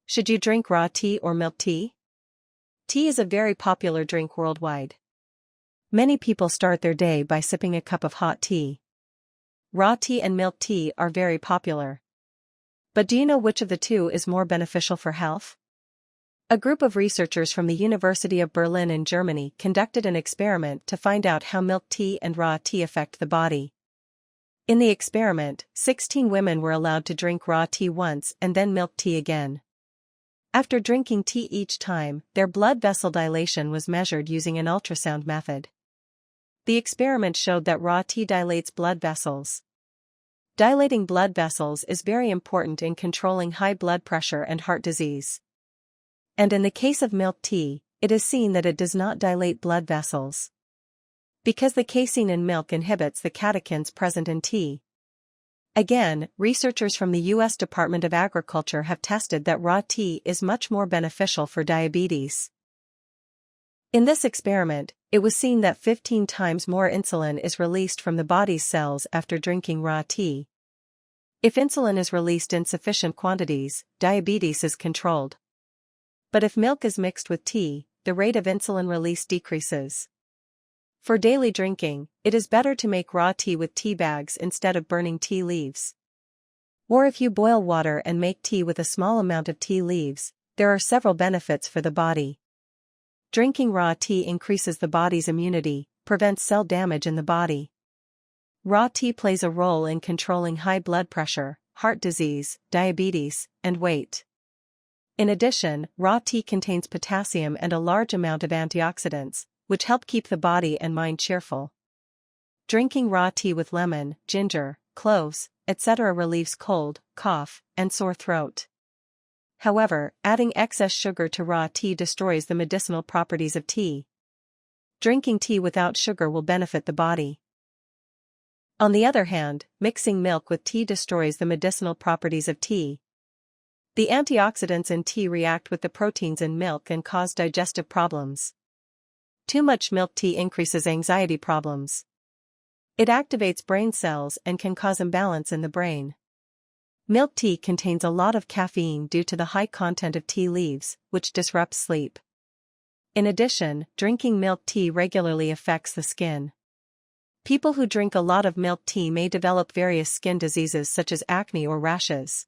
Should you drink raw tea or milk tea? Tea is a very popular drink worldwide. Many people start their day by sipping a cup of hot tea. Raw tea and milk tea are very popular. But do you know which of the two is more beneficial for health? A group of researchers from the University of Berlin in Germany conducted an experiment to find out how milk tea and raw tea affect the body. In the experiment, 16 women were allowed to drink raw tea once and then milk tea again. After drinking tea each time, their blood vessel dilation was measured using an ultrasound method. The experiment showed that raw tea dilates blood vessels. Dilating blood vessels is very important in controlling high blood pressure and heart disease. And in the case of milk tea, it is seen that it does not dilate blood vessels. Because the casein in milk inhibits the catechins present in tea. Again, researchers from the U.S. Department of Agriculture have tested that raw tea is much more beneficial for diabetes. In this experiment, it was seen that 15 times more insulin is released from the body's cells after drinking raw tea. If insulin is released in sufficient quantities, diabetes is controlled. But if milk is mixed with tea, the rate of insulin release decreases. For daily drinking, it is better to make raw tea with tea bags instead of burning tea leaves. Or if you boil water and make tea with a small amount of tea leaves, there are several benefits for the body. Drinking raw tea increases the body's immunity, prevents cell damage in the body. Raw tea plays a role in controlling high blood pressure, heart disease, diabetes, and weight. In addition, raw tea contains potassium and a large amount of antioxidants, which help keep the body and mind cheerful. Drinking raw tea with lemon, ginger, cloves, etc. relieves cold, cough, and sore throat. However, adding excess sugar to raw tea destroys the medicinal properties of tea. Drinking tea without sugar will benefit the body. On the other hand, mixing milk with tea destroys the medicinal properties of tea. The antioxidants in tea react with the proteins in milk and cause digestive problems. Too much milk tea increases anxiety problems. It activates brain cells and can cause imbalance in the brain. Milk tea contains a lot of caffeine due to the high content of tea leaves, which disrupts sleep. In addition, drinking milk tea regularly affects the skin. People who drink a lot of milk tea may develop various skin diseases such as acne or rashes.